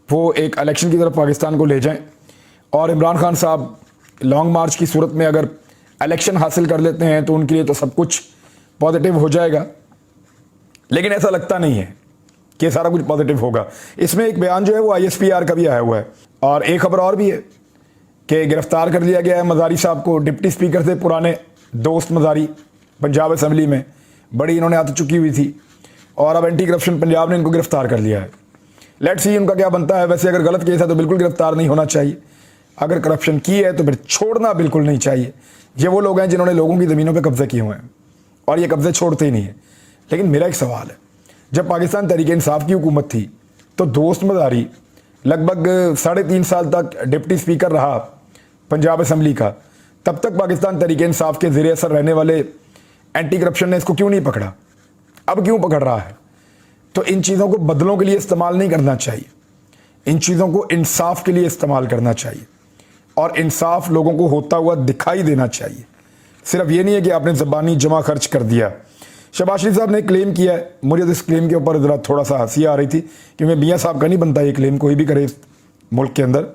वो एक इलेक्शन की तरफ पाकिस्तान को ले जाएं और इमरान खान साहब लॉन्ग मार्च की सूरत में अगर इलेक्शन हासिल कर लेते हैं तो उनके लिए तो सब कुछ पॉजिटिव हो जाएगा, लेकिन ऐसा लगता नहीं है कि सारा कुछ पॉजिटिव होगा। इसमें एक बयान जो है वो ISPR का भी आया हुआ है और एक खबर और भी है कि गिरफ्तार कर लिया गया है मज़ारी साहब को। डिप्टी स्पीकर थे पुराने दोस्त मज़ारी, पंजाब असम्बली में बड़ी इन्होंने आत चुकी हुई थी और अब एंटी करप्शन पंजाब ने इनको गिरफ्तार कर लिया है। लेट्स सी उनका क्या बनता है। वैसे अगर गलत केस है तो बिल्कुल गिरफ्तार नहीं होना चाहिए, अगर करप्शन की है तो फिर छोड़ना बिल्कुल नहीं चाहिए। ये वो लोग हैं जिन्होंने लोगों की ज़मीनों पर कब्जे किए हुए हैं और ये कब्जे छोड़ते ही नहीं है। लेकिन मेरा एक सवाल है, जब पाकिस्तान तहरीक इंसाफ की हुकूमत थी तो दोस्त मज़ारी लगभग 3.5 साल तक डिप्टी स्पीकर रहा पंजाब असम्बली का, तब तक पाकिस्तान तहरीक इंसाफ के ज़ेरे असर रहने वाले एंटी करप्शन ने इसको क्यों नहीं पकड़ा? अब क्यों पकड़ रहा है? तो इन चीज़ों को बदलों के लिए इस्तेमाल नहीं करना चाहिए, इन चीज़ों को इंसाफ के लिए इस्तेमाल करना चाहिए और इंसाफ लोगों को होता हुआ दिखाई देना चाहिए। सिर्फ ये नहीं है कि आपने ज़बानी जमा खर्च कर दिया। शहबाज शरीफ साहब ने क्लेम किया है, मुझे तो इस क्लेम के ऊपर ज़रा थोड़ा सा हंसी आ रही थी क्योंकि मियाँ साहब का नहीं बनता ये क्लेम, कोई भी करे इस मुल्क के अंदर।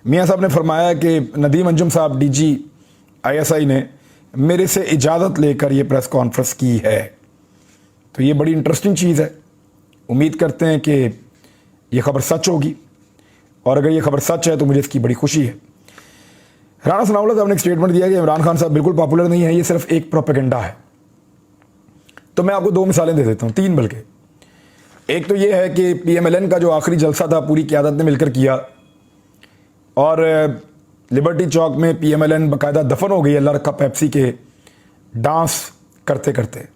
मियाँ साहब ने फरमाया कि नदीम अंजुम साहब DG ISI ने मेरे से इजाज़त लेकर ये प्रेस कॉन्फ्रेंस की है। तो ये बड़ी इंटरेस्टिंग चीज़ है। उम्मीद करते हैं कि ये खबर सच होगी और अगर ये खबर सच है तो मुझे इसकी बड़ी खुशी है। राणा सनाउल्लाह साहब ने एक स्टेटमेंट दिया कि इमरान खान साहब बिल्कुल पॉपुलर नहीं है, ये सिर्फ एक प्रोपेगेंडा है। तो मैं आपको 2 मिसालें दे देता हूँ, 3 बल्कि। एक तो ये है कि PMLN का जो आखिरी जलसा था पूरी क़यादत ने मिलकर किया और लिबर्टी चौक में PMLN बाकायदा दफन हो गई, अल्लाह रखा पेप्सी के डांस करते करते।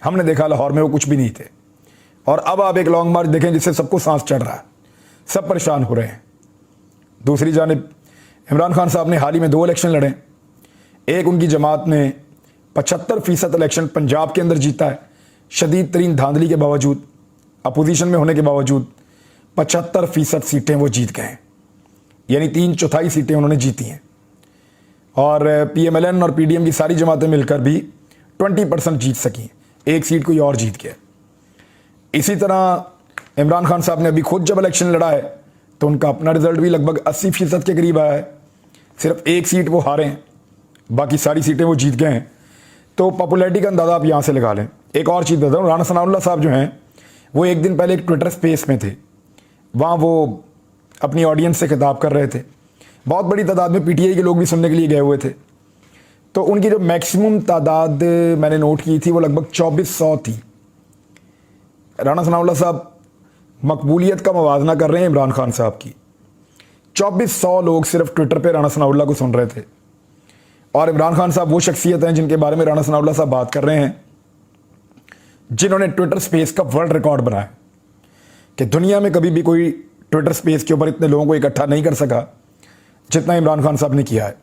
हमने देखा लाहौर में वो कुछ भी नहीं थे और अब आप एक लॉन्ग मार्च देखें जिससे सबको सांस चढ़ रहा है, सब परेशान हो रहे हैं। दूसरी जानिब इमरान खान साहब ने हाल ही में 2 इलेक्शन लड़े। एक उनकी जमात ने 75% इलेक्शन पंजाब के अंदर जीता है, शदीद तरीन धांधली के बावजूद, अपोजिशन में होने के बावजूद 75% सीटें वो जीत गए हैं, यानी 3/4 सीटें उन्होंने जीती हैं। और PMLN और PDM की सारी जमातें मिलकर भी 20% जीत सकी, एक सीट कोई और जीत गया। इसी तरह इमरान खान साहब ने अभी खुद जब इलेक्शन लड़ा है तो उनका अपना रिजल्ट भी लगभग 80% के करीब आया है, सिर्फ एक सीट वो हारे हैं, बाकी सारी सीटें वो जीत गए हैं। तो पॉपुलैरिटी का अंदाज़ा आप यहाँ से लगा लें। एक और चीज़ बता दूँ, राणा सनाउल्लाह साहब जो हैं वो एक दिन पहले एक ट्विटर स्पेस में थे, वहाँ वो अपनी ऑडियंस से खिताब कर रहे थे। बहुत बड़ी तादाद में PTI के लोग भी सुनने के लिए गए हुए थे। तो उनकी जो मैक्सिमम तादाद मैंने नोट की थी वो लगभग 2400 थी। राणा सनाउल्लाह साहब मकबूलियत का मवाजना कर रहे हैं इमरान खान साहब की। 2400 लोग सिर्फ ट्विटर पे राणा सनाउल्लाह को सुन रहे थे और इमरान खान साहब वो शख्सियत हैं जिनके बारे में राणा सनाउल्लाह साहब बात कर रहे हैं, जिन्होंने ट्विटर स्पेस का वर्ल्ड रिकॉर्ड बनाया कि दुनिया में कभी भी कोई ट्विटर स्पेस के ऊपर इतने लोगों को इकट्ठा नहीं कर सका जितना इमरान खान साहब ने किया है।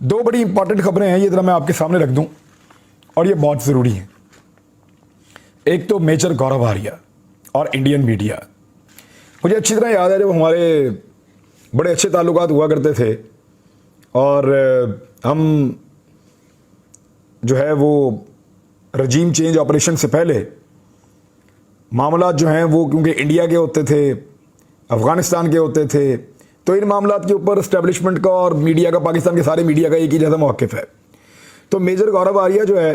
2 बड़ी इंपॉर्टेंट खबरें हैं, ये जरा मैं आपके सामने रख दूं और ये बहुत ज़रूरी है। एक तो मेजर गौरव आर्या और इंडियन मीडिया। मुझे अच्छी तरह याद है जब हमारे बड़े अच्छे ताल्लुकात हुआ करते थे और हम जो है वो रजीम चेंज ऑपरेशन से पहले मामला जो हैं वो क्योंकि इंडिया के होते थे, अफ़गानिस्तान के होते थे, तो इन मामलात के ऊपर इस्टेब्लिशमेंट का और मीडिया का, पाकिस्तान के सारे मीडिया का एक ही जैसा मौक़िफ़ है। तो मेजर गौरव आर्या जो है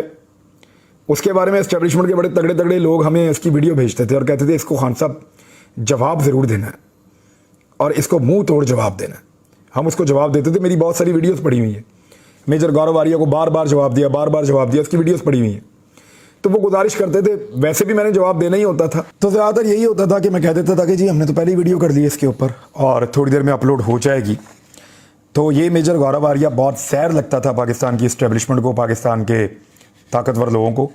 उसके बारे में इस्टेब्लिशमेंट के बड़े तगड़े तगड़े लोग हमें इसकी वीडियो भेजते थे और कहते थे इसको खान साहब जवाब ज़रूर देना है और इसको मुंह तोड़ जवाब देना है। हम उसको जवाब देते थे। मेरी बहुत सारी वीडियोस पड़ी हुई हैं, मेजर गौरव आर्या को बार बार जवाब दिया, बार बार जवाब दिया, उसकी वीडियोस पड़ी हुई हैं। तो वो गुजारिश करते थे, वैसे भी मैंने जवाब देना ही होता था, तो ज़्यादातर यही होता था कि मैं कह देता था कि जी हमने तो पहले ही वीडियो कर ली है इसके ऊपर और थोड़ी देर में अपलोड हो जाएगी। तो ये मेजर गौरव आर्या बहुत सैर लगता था पाकिस्तान की इस्टेब्लिशमेंट को, पाकिस्तान के ताकतवर लोगों को।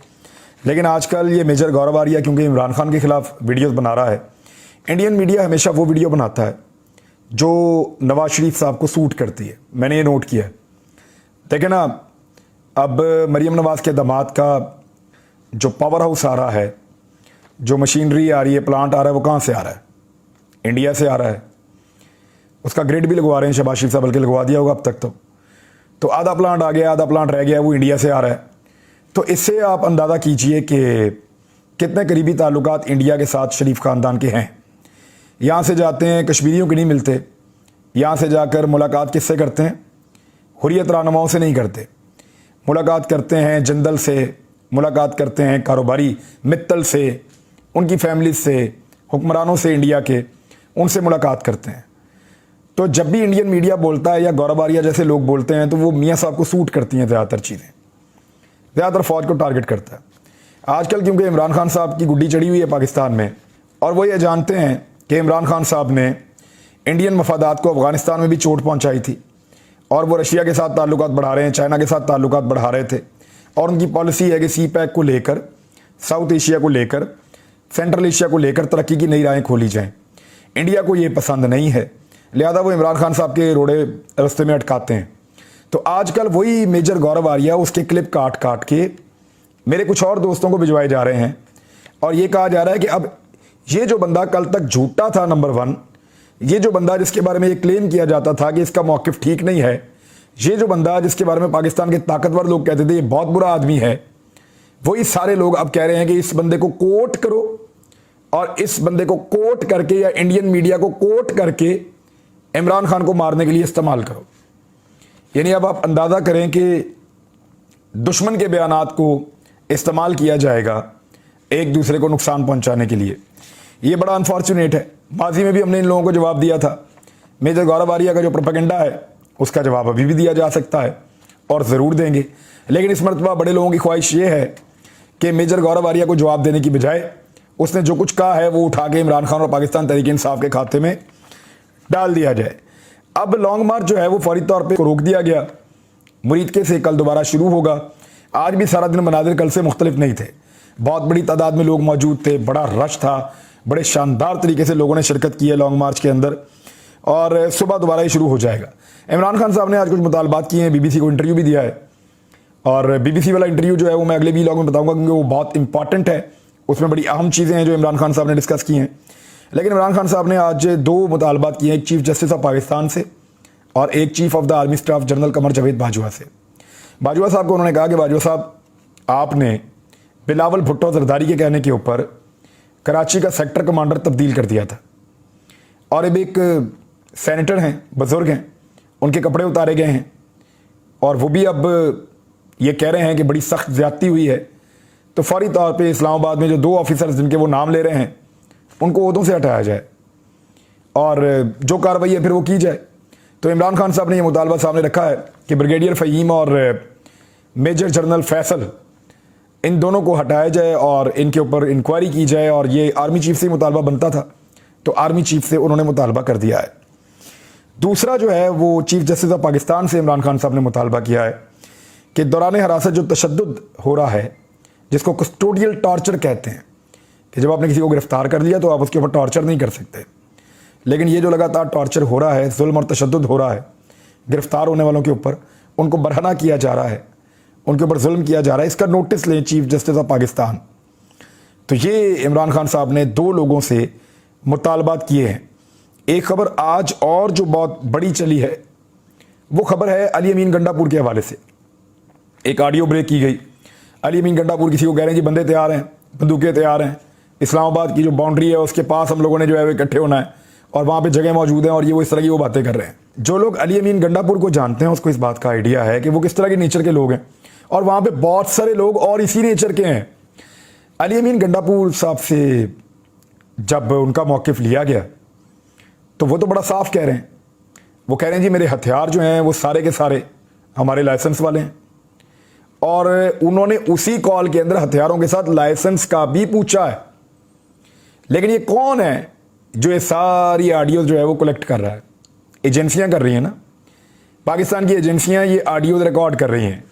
लेकिन आजकल ये मेजर गौरव आर्या क्योंकि इमरान खान के ख़िलाफ़ वीडियोस बना रहा है, इंडियन मीडिया हमेशा वो वीडियो बनाता है जो नवाज शरीफ साहब को सूट करती है। मैंने ये नोट किया है। देखें ना, अब मरीम नवाज़ के दामाद का जो पावर हाउस आ रहा है, जो मशीनरी आ रही है, प्लांट आ रहा है, वो कहाँ से आ रहा है? इंडिया से आ रहा है। उसका ग्रिड भी लगवा रहे हैं शहबाज शरीफ साहब, बल्कि लगवा दिया होगा अब तक। तो आधा प्लांट आ गया, आधा प्लांट रह गया, वो इंडिया से आ रहा है। तो इससे आप अंदाज़ा कीजिए कि कितने करीबी ताल्लुकात इंडिया के साथ शरीफ ख़ानदान के हैं। यहाँ से जाते हैं, कश्मीरियों के नहीं मिलते, यहाँ से जाकर मुलाकात किससे करते हैं? हुर्रियत रहनुमाओं से नहीं करते, मुलाकात करते हैं जंदल से, मुलाकात करते हैं कारोबारी मित्तल से, उनकी फैमिली से, हुक्मरानों से इंडिया के, उनसे मुलाकात करते हैं। तो जब भी इंडियन मीडिया बोलता है या गौरव आर्या जैसे लोग बोलते हैं तो वो मियाँ साहब को सूट करती हैं ज़्यादातर चीज़ें, ज़्यादातर फ़ौज को टारगेट करता है। आजकल क्योंकि इमरान खान साहब की गुड्डी चढ़ी हुई है पाकिस्तान में, और वो ये जानते हैं कि इमरान खान साहब ने इंडियन मफादात को अफ़गानिस्तान में भी चोट पहुँचाई थी, और वो रशिया के साथ ताल्लुकात बढ़ा रहे हैं, चाइना के साथ ताल्लुकात बढ़ा रहे थे, और उनकी पॉलिसी है कि सी पैक को लेकर, साउथ एशिया को लेकर, सेंट्रल एशिया को लेकर तरक्की की नई राहें खोली जाएं। इंडिया को ये पसंद नहीं है, लिहाजा वो इमरान खान साहब के रोड़े रास्ते में अटकाते हैं। तो आजकल वही मेजर गौरव आर्या उसके क्लिप काट काट के मेरे कुछ और दोस्तों को भिजवाए जा रहे हैं, और ये कहा जा रहा है कि अब ये जो बंदा कल तक झूठा था, नंबर 1, ये जो बंदा जिसके बारे में ये क्लेम किया जाता था कि इसका मौक़िफ़ ठीक नहीं है, ये जो बंदा जिसके बारे में पाकिस्तान के ताकतवर लोग कहते थे ये बहुत बुरा आदमी है, वही सारे लोग अब कह रहे हैं कि इस बंदे को कोट करो, और इस बंदे को कोट करके या इंडियन मीडिया को कोट करके इमरान खान को मारने के लिए इस्तेमाल करो। यानी अब आप अंदाज़ा करें कि दुश्मन के बयानात को इस्तेमाल किया जाएगा एक दूसरे को नुकसान पहुंचाने के लिए। ये बड़ा अनफॉर्चुनेट है। माजी में भी हमने इन लोगों को जवाब दिया था। मेजर गौरव आर्या का जो प्रोपेगेंडा है उसका जवाब अभी भी दिया जा सकता है और ज़रूर देंगे, लेकिन इस मरतबा बड़े लोगों की ख्वाहिश ये है कि मेजर गौरव आर्या को जवाब देने की बजाय उसने जो कुछ कहा है वो उठा के इमरान खान और पाकिस्तान तहरीक-ए-इंसाफ के खाते में डाल दिया जाए। अब लॉन्ग मार्च जो है वो फौरी तौर पे रोक दिया गया, मुरीदके से कल दोबारा शुरू होगा। आज भी सारा दिन मनाजिर कल से मुख्तलिफ नहीं थे, बहुत बड़ी तादाद में लोग मौजूद थे, बड़ा रश था, बड़े शानदार तरीके से लोगों ने शिरकत की है लॉन्ग मार्च के अंदर, और सुबह दोबारा ही शुरू हो जाएगा। इमरान खान साहब ने आज कुछ मुतालबात किए हैं, BBC को इंटरव्यू भी दिया है, और BBC वाला इंटरव्यू जो है वो मैं अगले व्लॉग में बताऊंगा क्योंकि वो बहुत इंपॉर्टेंट है। उसमें बड़ी अहम चीज़ें हैं जो इमरान खान साहब ने डिस्कस की हैं। लेकिन इमरान खान साहब ने आज 2 मुतालबात किए हैं, एक चीफ जस्टिस ऑफ पाकिस्तान से और एक chief of the army staff general Qamar Javed Bajwa से। बाजवा साहब को उन्होंने कहा कि बाजवा साहब, आपने बिलावल भुट्टो जरदारी के कहने के ऊपर कराची का सेक्टर कमांडर तब्दील कर दिया था, और अब एक सेनेटर हैं, बुजुर्ग हैं, उनके कपड़े उतारे गए हैं, और वो भी अब ये कह रहे हैं कि बड़ी सख्त ज़्यादती हुई है। तो फौरी तौर पे इस्लामाबाद में जो 2 ऑफिसर्स जिनके वो नाम ले रहे हैं उनको ओहदों से हटाया जाए और जो कार्रवाई है फिर वो की जाए। तो इमरान खान साहब ने ये मुतालबा सामने रखा है कि ब्रिगेडियर फ़हीम और मेजर जनरल फैसल, इन दोनों को हटाया जाए और इनके ऊपर इंक्वायरी की जाए, और ये आर्मी चीफ से मुतालबा बनता था तो आर्मी चीफ से उन्होंने मुतालबा कर दिया है। दूसरा जो है वो चीफ जस्टिस ऑफ पाकिस्तान से इमरान खान साहब ने मुतालबा किया है कि दौरान हिरासत जो तशद्दुद हो रहा है, जिसको कस्टोडियल टॉर्चर कहते हैं, कि जब आपने किसी को गिरफ्तार कर लिया तो आप उसके ऊपर टॉर्चर नहीं कर सकते, लेकिन ये जो लगातार टॉर्चर हो रहा है, जुल्म और तशद्दुद हो रहा है गिरफ्तार होने वालों के ऊपर, उनको बरहना किया जा रहा है, उनके ऊपर जुल्म किया जा रहा है, इसका नोटिस लें चीफ जस्टिस ऑफ पाकिस्तान। तो ये इमरान खान साहब ने 2 लोगों से मुतालबात किए हैं। एक खबर आज और जो बहुत बड़ी चली है वो खबर है अली अमीन गंडापुर के हवाले से। एक ऑडियो ब्रेक की गई, अली अमीन गंडापुर किसी को कह रहे हैं जी बंदे तैयार हैं, बंदूकें तैयार हैं, इस्लामाबाद की जो बाउंड्री है उसके पास हम लोगों ने जो है वो इकट्ठे होना है, और वहाँ पे जगह मौजूद हैं, और ये वो इस तरह की वो बातें कर रहे हैं। जो लोग अली अमीन गंडापुर को जानते हैं उसको इस बात का आइडिया है कि वो किस तरह के नेचर के लोग हैं, और वहाँ पे बहुत सारे लोग और इसी नेचर के हैं। अली अमीन गंडापुर साहब से जब उनका मौक़िफ़ लिया गया तो वो तो बड़ा साफ कह रहे हैं, वो कह रहे हैं जी मेरे हथियार जो हैं वो सारे के सारे हमारे लाइसेंस वाले हैं, और उन्होंने उसी कॉल के अंदर हथियारों के साथ लाइसेंस का भी पूछा है। लेकिन ये कौन है जो ये सारी ऑडियो जो है वो कलेक्ट कर रहा है? एजेंसियां कर रही हैं ना, पाकिस्तान की एजेंसियां ये ऑडियो रिकॉर्ड कर रही हैं।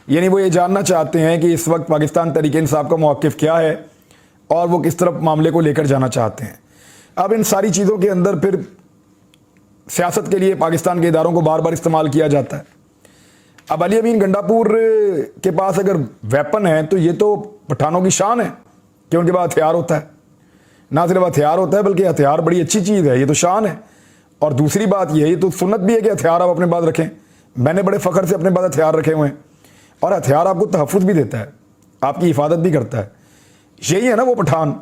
यानी वो ये जानना चाहते हैं कि इस वक्त पाकिस्तान तहरीक-ए-इंसाफ का मौक़िफ़ क्या है और वो किस तरफ मामले को लेकर जाना चाहते हैं। अब इन सारी चीज़ों के अंदर फिर सियासत के लिए पाकिस्तान के इदारों को बार बार इस्तेमाल किया जाता है। अब अली अमीन गंडापुर के पास अगर वेपन है तो ये तो पठानों की शान है कि उनके पास हथियार होता है। ना सिर्फ हथियार होता है बल्कि हथियार बड़ी अच्छी चीज़ है, ये तो शान है। और दूसरी बात ये तो सुन्नत भी है कि हथियार आप अपने पास रखें। मैंने बड़े फ़ख्र से अपने पास हथियार रखे हुए हैं, और हथियार आपको तहफ़्फ़ुज़ भी देता है, आपकी हिफाजत भी करता है। यही है ना वो पठान।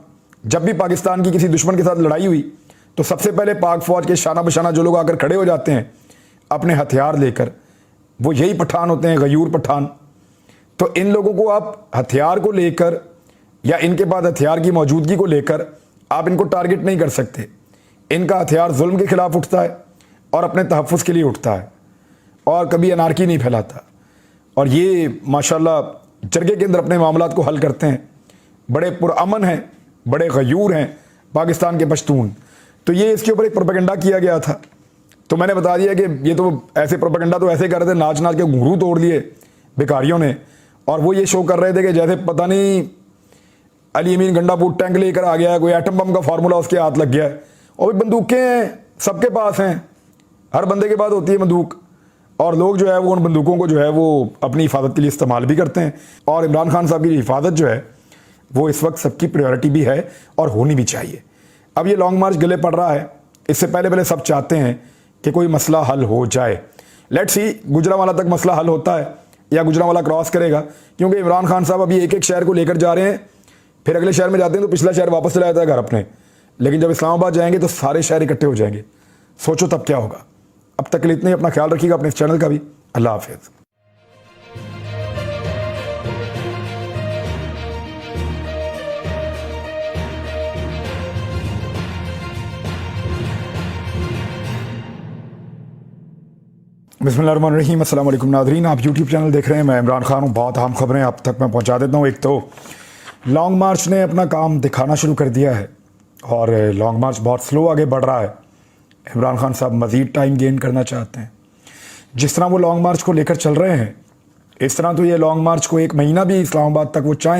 जब भी पाकिस्तान की किसी दुश्मन के साथ लड़ाई हुई तो सबसे पहले पाक फौज के शाना बशाना जो लोग आकर खड़े हो जाते हैं अपने हथियार लेकर, वो यही पठान होते हैं, गयूर पठान। तो इन लोगों को आप हथियार को लेकर या इनके पास हथियार की मौजूदगी को लेकर आप इनको टारगेट नहीं कर सकते। इनका हथियार जुल्म के खिलाफ उठता है और अपने तहफ़्फ़ुज़ के लिए उठता है और कभी अनारकी नहीं फैलाता। और ये माशाल्लाह जरगे के अंदर अपने मामलात को हल करते हैं। बड़े पुरअमन हैं, बड़े गयूर हैं पाकिस्तान के पश्तून। तो ये इसके ऊपर एक प्रोपेगेंडा किया गया था, तो मैंने बता दिया कि ये तो ऐसे प्रोपेगेंडा तो ऐसे कर रहे थे, नाच नाच के घुंघरू तोड़ लिए भिखारियों ने। और वो ये शो कर रहे थे कि जैसे पता नहीं अली अमीन गंडापुर टैंक लेकर आ गया है, कोई एटम बम का फार्मूला उसके हाथ लग गया है। और बंदूकें हैं, सबके पास हैं, हर बंदे के पास होती है बंदूक। और लोग जो है वो उन बंदूकों को जो है वो अपनी हिफाजत के लिए इस्तेमाल भी करते हैं। और इमरान खान साहब की हिफाजत जो है वो इस वक्त सबकी प्रायोरिटी भी है और होनी भी चाहिए। अब ये लॉन्ग मार्च गले पड़ रहा है, इससे पहले सब चाहते हैं कि कोई मसला हल हो जाए। लेट्स सी गुजरांवाला तक मसला हल होता है या गुजरांवाला क्रॉस करेगा, क्योंकि इमरान खान साहब अभी एक एक शहर को लेकर जा रहे हैं, फिर अगले शहर में जाते हैं तो पिछला शहर वापस चला जाता है घर अपने। लेकिन जब इस्लामाबाद जाएंगे तो सारे शहर इकट्ठे हो जाएंगे, सोचो तब क्या होगा। अब तक के लिए इतना ही, अपना ख्याल रखिएगा, अपने इस चैनल का भी। अल्लाह हाफिज़। बिस्मिल्लाहिर्रहमानिर्रहीम। अस्सलाम वालेकुम नाज़रीन, आप यूट्यूब चैनल देख रहे हैं, मैं इमरान खान हूँ। बहुत अहम खबरें आप तक मैं पहुँचा देता हूँ। एक तो लॉन्ग मार्च ने अपना काम दिखाना शुरू कर दिया है और लॉन्ग मार्च बहुत स्लो आगे बढ़ रहा है। इमरान खान साहब मज़ीद टाइम गेन करना चाहते हैं। जिस तरह वो लॉन्ग मार्च को लेकर चल रहे हैं, इस तरह तो ये लॉन्ग मार्च को 1 महीना भी इस्लामाबाद तक वो चाहें